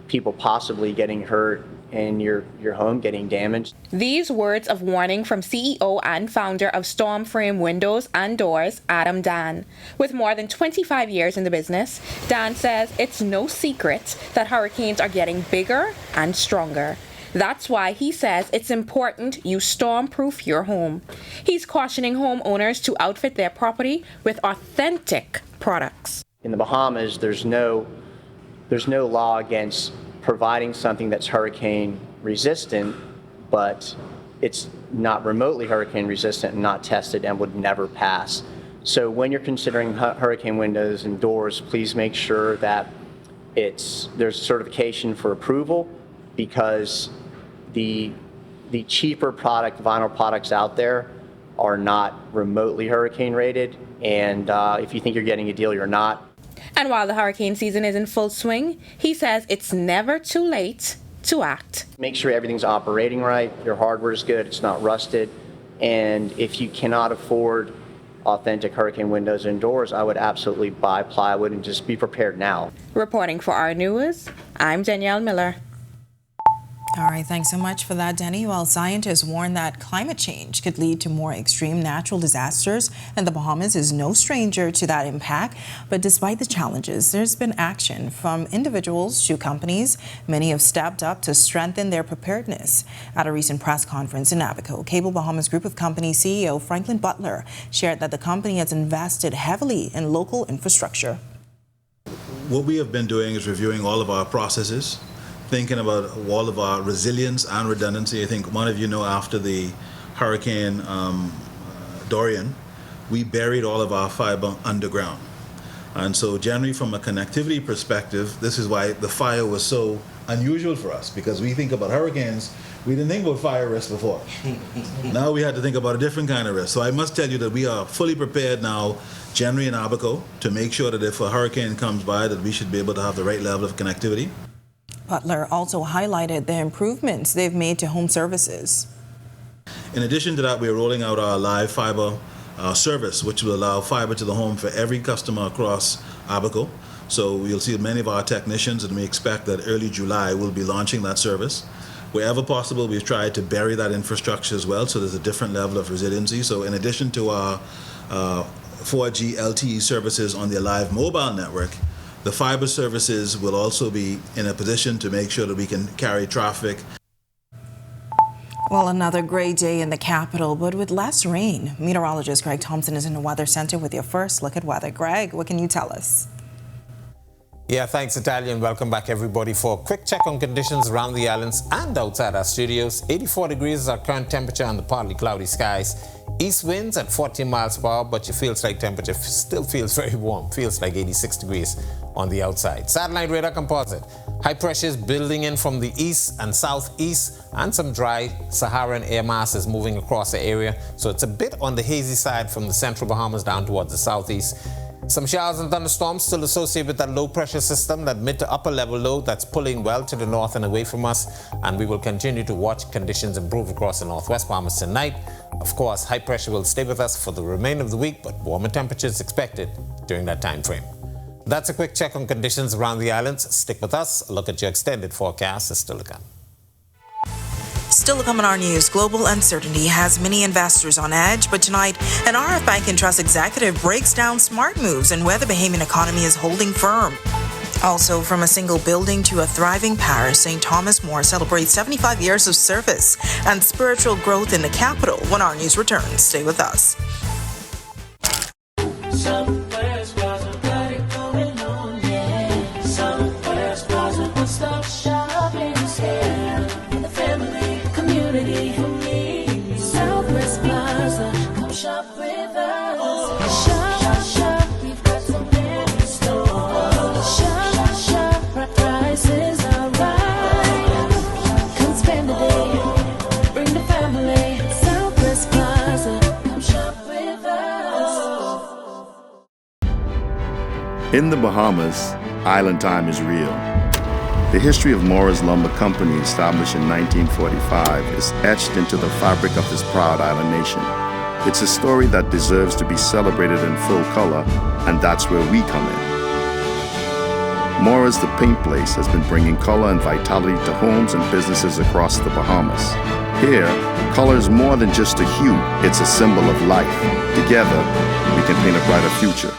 people possibly getting hurt and your home getting damaged. These words of warning from CEO and founder of Storm Frame Windows and Doors, Adam Dan. With more than 25 years in the business, Dan says it's no secret that hurricanes are getting bigger and stronger. That's why he says it's important you storm-proof your home. He's cautioning homeowners to outfit their property with authentic products. In the Bahamas, there's no law against providing something that's hurricane resistant, but it's not remotely hurricane resistant and not tested and would never pass. So when you're considering hurricane windows and doors, please make sure that there's certification for approval because the cheaper vinyl products out there are not remotely hurricane rated, and if you think you're getting a deal, you're not. And while the hurricane season is in full swing, he says it's never too late to act. Make sure everything's operating right, your hardware is good, it's not rusted, and if you cannot afford authentic hurricane windows and doors, I would absolutely buy plywood and just be prepared now. Reporting for Our News, I'm Danielle Miller. All right, thanks so much for that, Denny. Well, scientists warn that climate change could lead to more extreme natural disasters, and the Bahamas is no stranger to that impact. But despite the challenges, there's been action from individuals to companies. Many have stepped up to strengthen their preparedness. At a recent press conference in Abaco, Cable Bahamas Group of Companies CEO Franklin Butler shared that the company has invested heavily in local infrastructure. What we have been doing is reviewing all of our processes, thinking about all of our resilience and redundancy. I think one of you know after the Hurricane Dorian, we buried all of our fiber underground. And so generally from a connectivity perspective, this is why the fire was so unusual for us, because we think about hurricanes, we didn't think about fire risk before. Now we had to think about a different kind of risk. So I must tell you that we are fully prepared now, generally in Abaco, to make sure that if a hurricane comes by, that we should be able to have the right level of connectivity. Butler also highlighted the improvements they've made to home services. In addition to that, we are rolling out our live fiber service, which will allow fiber to the home for every customer across Abaco. So you'll see many of our technicians, and we expect that early July we'll be launching that service. Wherever possible, we've tried to bury that infrastructure as well, so there's a different level of resiliency. So in addition to our 4G LTE services on the Alive mobile network, the fiber services will also be in a position to make sure that we can carry traffic. Well, another great day in the capital, but with less rain. Meteorologist Greg Thompson is in the Weather Center with your first look at weather. Greg, what can you tell us? Yeah, thanks, Natalia, and welcome back, everybody, for a quick check on conditions around the islands and outside our studios. 84 degrees is our current temperature under partly cloudy skies. East winds at 14 miles per hour, but your feels-like temperature still feels very warm. Feels like 86 degrees on the outside. Satellite radar composite. High pressures building in from the east and southeast, and some dry Saharan air masses moving across the area. So it's a bit on the hazy side from the central Bahamas down towards the southeast. Some showers and thunderstorms still associated with that low pressure system, that mid to upper level low that's pulling well to the north and away from us. And we will continue to watch conditions improve across the northwest Bahamas tonight. Of course, high pressure will stay with us for the remainder of the week, but warmer temperatures expected during that time frame. That's a quick check on conditions around the islands. Stick with us. A look at your extended forecast is still to come. Still to come on our news, global uncertainty has many investors on edge, but tonight, an RF Bank and Trust executive breaks down smart moves and where the Bahamian economy is holding firm. Also, from a single building to a thriving parish, St. Thomas More celebrates 75 years of service and spiritual growth in the capital. When our news returns, stay with us. Stop shopping is here. The family, community, who needs Southwest Plaza. Come shop with us. Shop, shop, we've got so many stores. Shop, shop, prices are right. Come spend the day, bring the family. Southwest Plaza, come shop with us. In the Bahamas, island time is real. The history of Morris Lumber Company, established in 1945, is etched into the fabric of this proud island nation. It's a story that deserves to be celebrated in full color, and that's where we come in. Morris the Paint Place has been bringing color and vitality to homes and businesses across the Bahamas. Here, color is more than just a hue, it's a symbol of life. Together, we can paint a brighter future.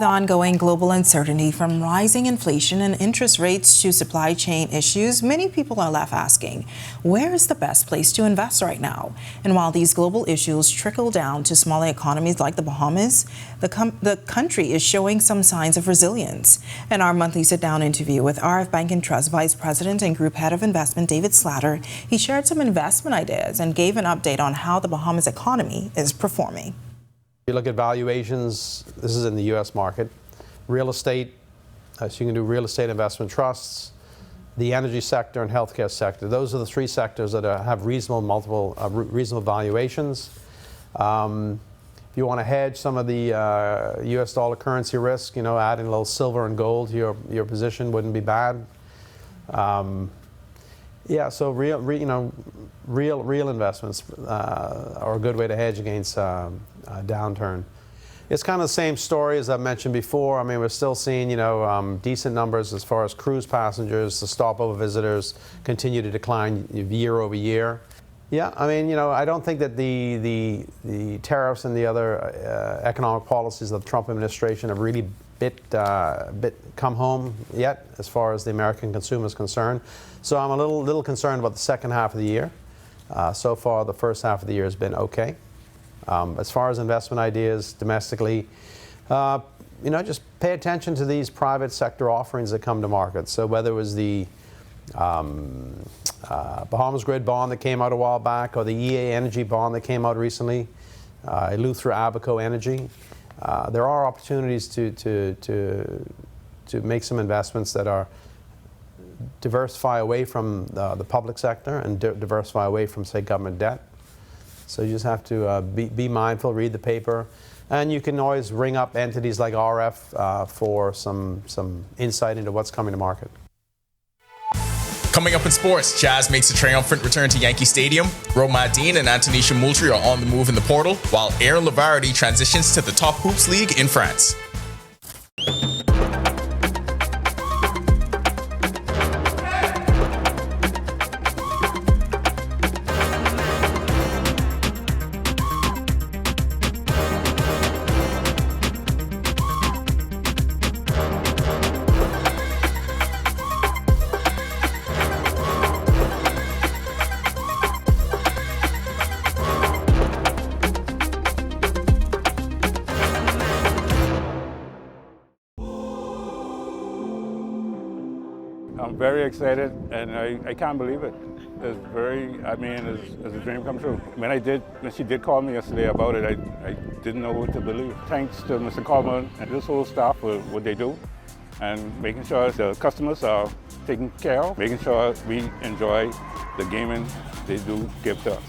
ongoing global uncertainty from rising inflation and interest rates to supply chain issues, many people are left asking, where is the best place to invest right now? And while these global issues trickle down to smaller economies like the Bahamas, the country is showing some signs of resilience. In our monthly sit-down interview with RF Bank and Trust Vice President and Group Head of Investment David Slatter, he shared some investment ideas and gave an update on how the Bahamas economy is performing. You look at valuations, this is in the U.S. market, real estate, so you can do real estate investment trusts, the energy sector and healthcare sector. Those are the three sectors that have reasonable valuations. If you want to hedge some of the U.S. dollar currency risk, adding a little silver and gold to your position wouldn't be bad. Yeah, so real investments are a good way to hedge against a downturn. It's kind of the same story as I mentioned before. I mean, we're still seeing, decent numbers as far as cruise passengers. The stopover visitors continue to decline year over year. Yeah, I mean, I don't think that the tariffs and the other economic policies of the Trump administration have really come home yet as far as the American consumer is concerned. So I'm a little concerned about the second half of the year. So far, the first half of the year has been okay. As far as investment ideas domestically, just pay attention to these private sector offerings that come to market. So whether it was the Bahamas Grid bond that came out a while back, or the EA Energy bond that came out recently, Eleuthera Abaco Energy, there are opportunities to make some investments that are diversify away from the public sector and diversify away from, say, government debt. So you just have to be mindful, read the paper, and you can always ring up entities like RF for some insight into what's coming to market. Coming up in sports, Jazz makes a triumphant return to Yankee Stadium. Roma Dean and Antonisha Moultrie are on the move in the portal, while Aaron Lavarity transitions to the top hoops league in France. I'm very excited, and I can't believe it. It's it's a dream come true. When she did call me yesterday about it, I didn't know what to believe. Thanks to Mr. Coleman and this whole staff for what they do, and making sure the customers are taken care of, making sure we enjoy the gaming they do give to us.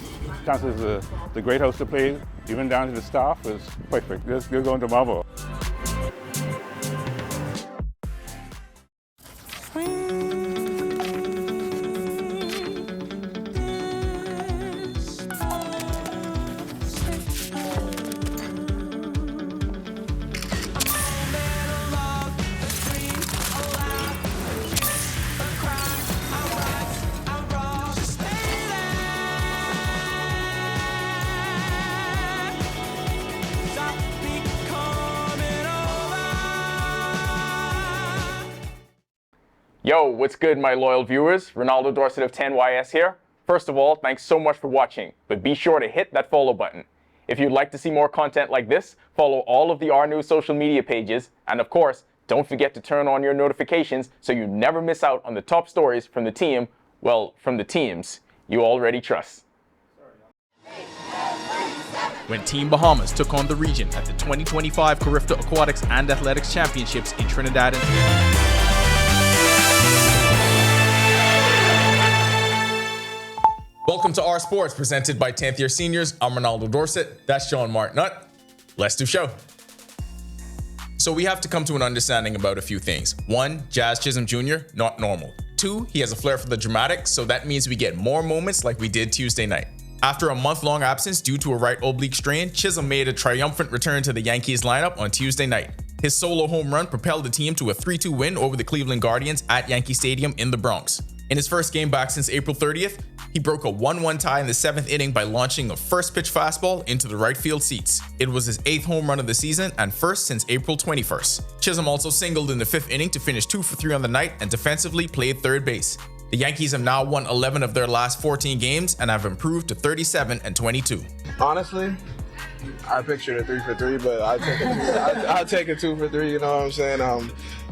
Chances is the great house to play, even down to the staff, is perfect. They're going to Marvel. Yo, what's good, my loyal viewers? Ronaldo Dorset of 10YS here. First of all, thanks so much for watching, but be sure to hit that follow button. If you'd like to see more content like this, follow all of the R News social media pages, and of course, don't forget to turn on your notifications so you never miss out on the top stories from the team, from the teams you already trust. When Team Bahamas took on the region at the 2025 Carifta Aquatics and Athletics Championships in Trinidad and Welcome to Our Sports, presented by 10th Year Seniors. I'm Ronaldo Dorset. That's John Martinut. Let's do show. So we have to come to an understanding about a few things. 1, Jazz Chisholm Jr., not normal. 2, he has a flair for the dramatic, so that means we get more moments like we did Tuesday night. After a month-long absence due to a right oblique strain, Chisholm made a triumphant return to the Yankees lineup on Tuesday night. His solo home run propelled the team to a 3-2 win over the Cleveland Guardians at Yankee Stadium in the Bronx. In his first game back since April 30th, He broke a 1-1 tie in the 7th inning by launching a first-pitch fastball into the right field seats. It was his 8th home run of the season and first since April 21st. Chisholm also singled in the 5th inning to finish 2 for 3 on the night and defensively played third base. The Yankees have now won 11 of their last 14 games and have improved to 37-22. Honestly, I pictured a 3 for 3, but I'll take a 2 for 3, you know what I'm saying?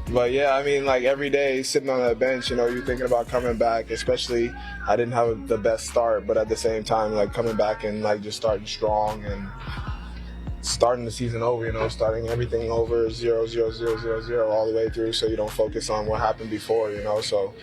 But yeah, I mean, like every day sitting on that bench, you know, you're thinking about coming back, especially I didn't have the best start, but at the same time, like coming back and like just starting strong and starting the season over, you know, starting everything over 0, 0, 0, 0, 0 all the way through so you don't focus on what happened before, you know, so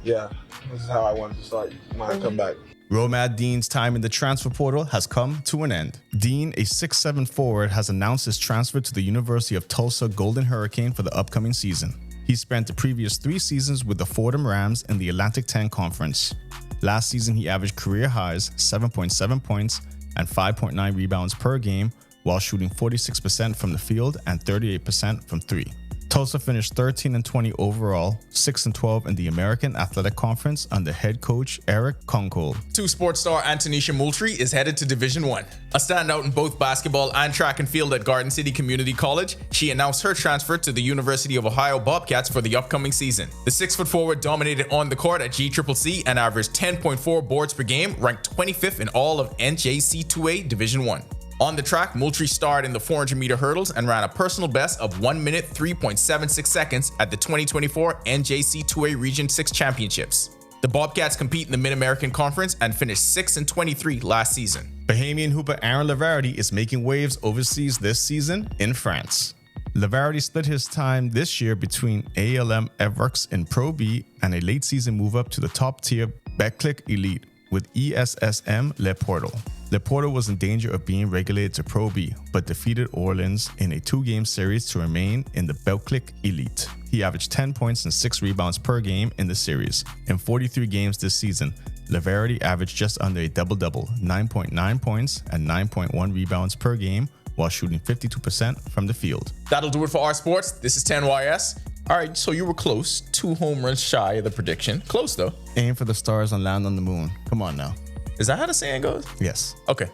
yeah, this is how I wanted to start when I come back. Romad Dean's time in the transfer portal has come to an end. Dean, a 6'7" forward, has announced his transfer to the University of Tulsa Golden Hurricane for the upcoming season. He spent the previous 3 seasons with the Fordham Rams in the Atlantic 10 Conference. Last season, he averaged career highs 7.7 points and 5.9 rebounds per game while shooting 46% from the field and 38% from 3. Tulsa finished 13-20 overall, 6-12 in the American Athletic Conference under head coach Eric Konkohl. 2 sports star Antonisha Moultrie is headed to Division I. A standout in both basketball and track and field at Garden City Community College, she announced her transfer to the University of Ohio Bobcats for the upcoming season. The 6-foot forward dominated on the court at GCCC and averaged 10.4 boards per game, ranked 25th in all of NJC2A Division I. On the track, Moultrie starred in the 400-meter hurdles and ran a personal best of 1 minute 3.76 seconds at the 2024 NJC2A Region 6 Championships. The Bobcats compete in the Mid-American Conference and finished 6-23 last season. Bahamian hooper Aaron Lavarity is making waves overseas this season in France. Lavarity split his time this year between ALM Everks in Pro B and a late-season move up to the top-tier Betclic Elite with ESSM Le Portal. Le Portal was in danger of being relegated to Pro B, but defeated Orleans in a 2-game series to remain in the Betclic Elite. He averaged 10 points and 6 rebounds per game in the series. In 43 games this season, Lavarity averaged just under a double-double, 9.9 points and 9.1 rebounds per game, while shooting 52% from the field. That'll do it for our sports. This is 10YS. All right, so you were close. 2 home runs shy of the prediction. Close, though. Aim for the stars and land on the moon. Come on now. Is that how the saying goes? Yes. Okay,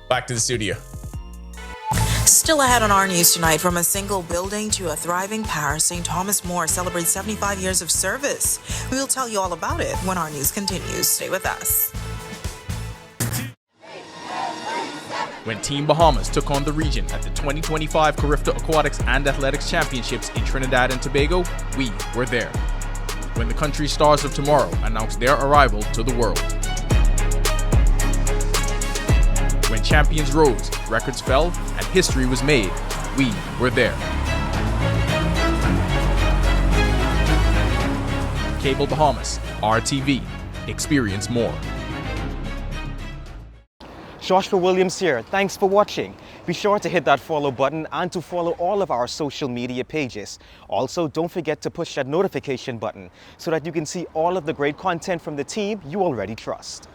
back to the studio. Still ahead on our news tonight, from a single building to a thriving Paris, St. Thomas More celebrates 75 years of service. We will tell you all about it when our news continues. Stay with us. When Team Bahamas took on the region at the 2025 Carifta Aquatics and Athletics Championships in Trinidad and Tobago, we were there. When the country's stars of tomorrow announced their arrival to the world. When champions rose, records fell, and history was made, we were there. Cable Bahamas, RTV, experience more. Joshua Williams here. Thanks for watching. Be sure to hit that follow button and to follow all of our social media pages. Also, don't forget to push that notification button so that you can see all of the great content from the team you already trust.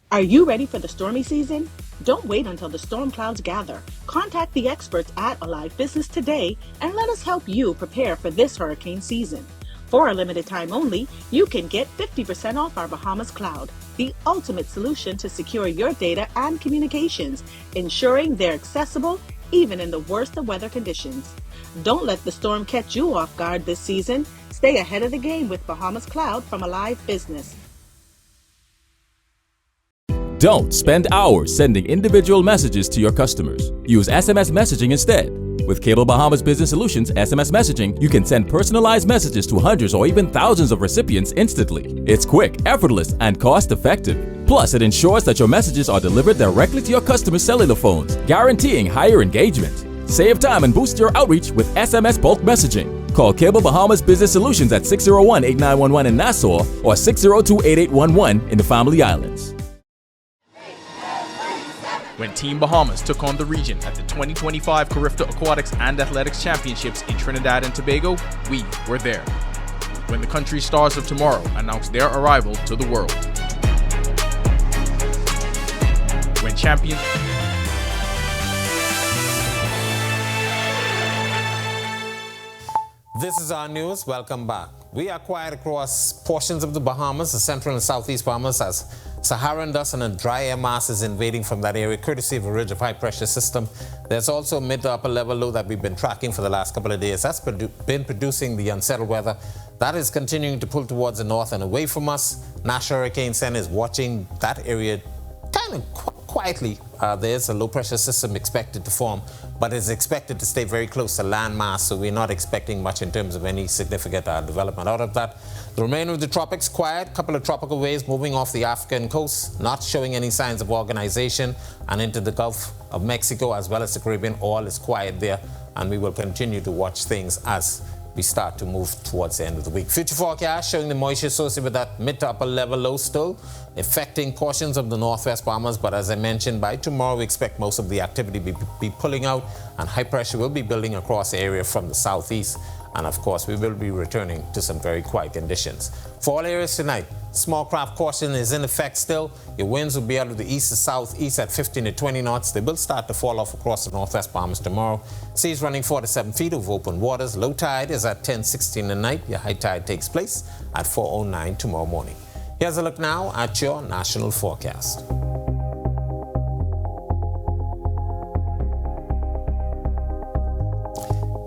Are you ready for the stormy season? Don't wait until the storm clouds gather. Contact the experts at Alive Business today and let us help you prepare for this hurricane season. For a limited time only, you can get 50% off our Bahamas Cloud, the ultimate solution to secure your data and communications, ensuring they're accessible even in the worst of weather conditions. Don't let the storm catch you off guard this season. Stay ahead of the game with Bahamas Cloud from Alive Business. Don't spend hours sending individual messages to your customers. Use SMS messaging instead. With Cable Bahamas Business Solutions SMS messaging, you can send personalized messages to hundreds or even thousands of recipients instantly. It's quick, effortless, and cost-effective. Plus, it ensures that your messages are delivered directly to your customers' cellular phones, guaranteeing higher engagement. Save time and boost your outreach with SMS bulk messaging. Call Cable Bahamas Business Solutions at 601-8911 in Nassau or 602-8811 in the Family Islands. When Team Bahamas took on the region at the 2025 Carifta Aquatics and Athletics Championships in Trinidad and Tobago, we were there. When the country's stars of tomorrow announced their arrival to the world. When champions... This is our news. Welcome back. We are quiet across portions of the Bahamas, the central and southeast Bahamas, as Saharan dust and a dry air mass is invading from that area, courtesy of a ridge of high pressure system. There's also a mid to upper level low that we've been tracking for the last couple of days. That's been producing the unsettled weather. That is continuing to pull towards the north and away from us. National Hurricane Center is watching that area kind of quietly. There's a low pressure system expected to form, but it's expected to stay very close to landmass, so we're not expecting much in terms of any significant development out of that. The remainder of the tropics quiet, couple of tropical waves moving off the African coast, not showing any signs of organization, and into the Gulf of Mexico as well as the Caribbean. All is quiet there, and we will continue to watch things as we start to move towards the end of the week. Future forecast showing the moisture associated with that mid to upper level low still affecting portions of the northwest Bahamas, but as I mentioned, by tomorrow we expect most of the activity be pulling out, and high pressure will be building across the area from the southeast, and of course we will be returning to some very quiet conditions. For all areas tonight, small craft caution is in effect still. Your winds will be out of the east to southeast at 15 to 20 knots. They will start to fall off across the northwest Bahamas tomorrow. Seas running 4 to 7 feet over open waters. Low tide is at 10:16 at night. Your high tide takes place at 4:09 tomorrow morning. Here's a look now at your national forecast.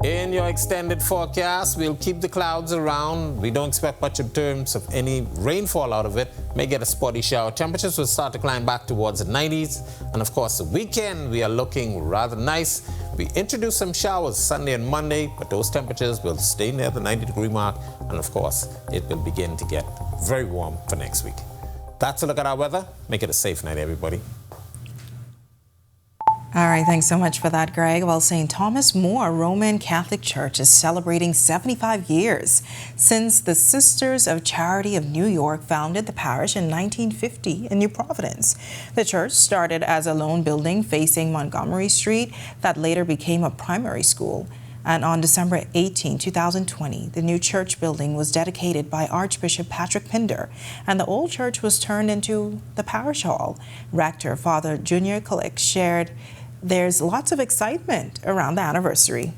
In your extended forecast, we'll keep the clouds around. We don't expect much in terms of any rainfall out of it. May get a spotty shower. Temperatures will start to climb back towards the 90s. And of course, the weekend, we are looking rather nice. We introduce some showers Sunday and Monday, but those temperatures will stay near the 90-degree mark. And of course, it will begin to get very warm for next week. That's a look at our weather. Make it a safe night, everybody. All right, thanks so much for that, Greg. Well, St. Thomas More Roman Catholic Church is celebrating 75 years since the Sisters of Charity of New York founded the parish in 1950 in New Providence. The church started as a lone building facing Montgomery Street that later became a primary school. And on December 18, 2020, the new church building was dedicated by Archbishop Patrick Pinder, and the old church was turned into the parish hall. Rector Father Junior Kulik shared there's lots of excitement around the anniversary.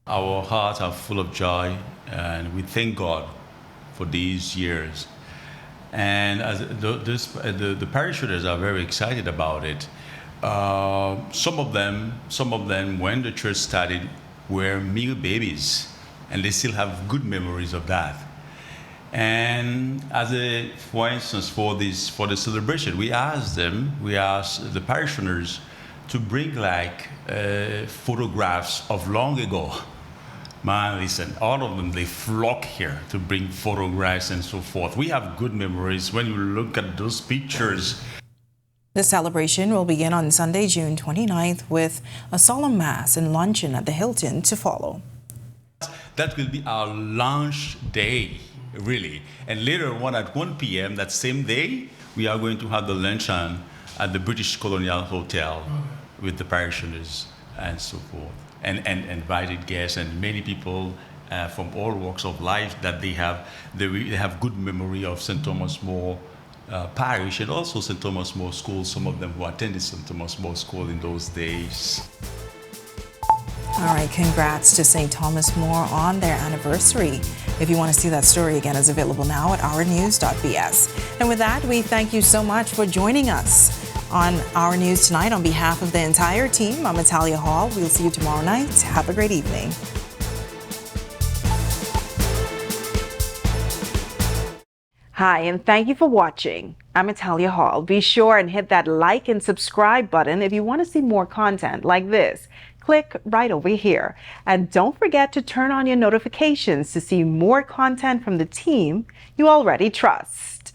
Our hearts are full of joy, and we thank God for these years. And as the parishioners are very excited about it. Some of them, when the church started, were mere babies, and they still have good memories of that. And for instance, for the celebration, we asked the parishioners to bring photographs of long ago. Man, listen, all of them, they flock here to bring photographs and so forth. We have good memories when you look at those pictures. The celebration will begin on Sunday, June 29th, with a solemn mass and luncheon at the Hilton to follow. That will be our launch day, really. And later on at 1 p.m. that same day, we are going to have the luncheon at the British Colonial Hotel with the parishioners and so forth, and invited guests and many people from all walks of life that they have good memory of St. Thomas More Parish and also St. Thomas More School, some of them who attended St. Thomas More School in those days. All right, congrats to St. Thomas More on their anniversary. If you want to see that story again, it's available now at ournews.bs. And with that, we thank you so much for joining us on Our News Tonight. On behalf of the entire team, I'm Natalia Hall. We'll see you tomorrow night. Have a great evening. Hi, and thank you for watching. I'm Natalia Hall. Be sure and hit that like and subscribe button if you want to see more content like this. Click right over here. And don't forget to turn on your notifications to see more content from the team you already trust.